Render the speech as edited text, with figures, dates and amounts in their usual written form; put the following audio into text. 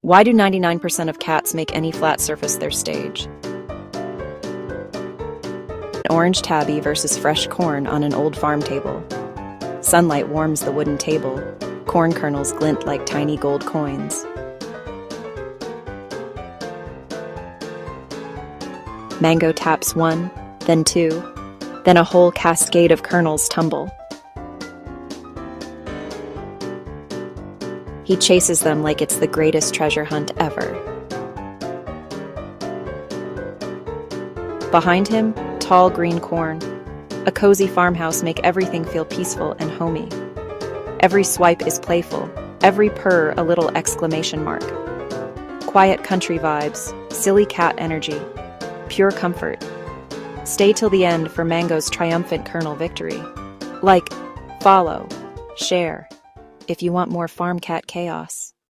Why do 99% of cats make any flat surface their stage? Orange tabby versus fresh corn on an old farm table. Sunlight warms the wooden table. Corn kernels glint like tiny gold coins. Mango taps one, then two, then a whole cascade of kernels tumble. He chases them like it's the greatest treasure hunt ever. Behind him, tall green corn. A cozy farmhouse make everything feel peaceful and homey. Every swipe is playful, every purr a little exclamation mark. Quiet country vibes, silly cat energy, pure comfort. Stay till the end for Mango's triumphant kernel victory. Like, follow, share, if you want more farm cat chaos.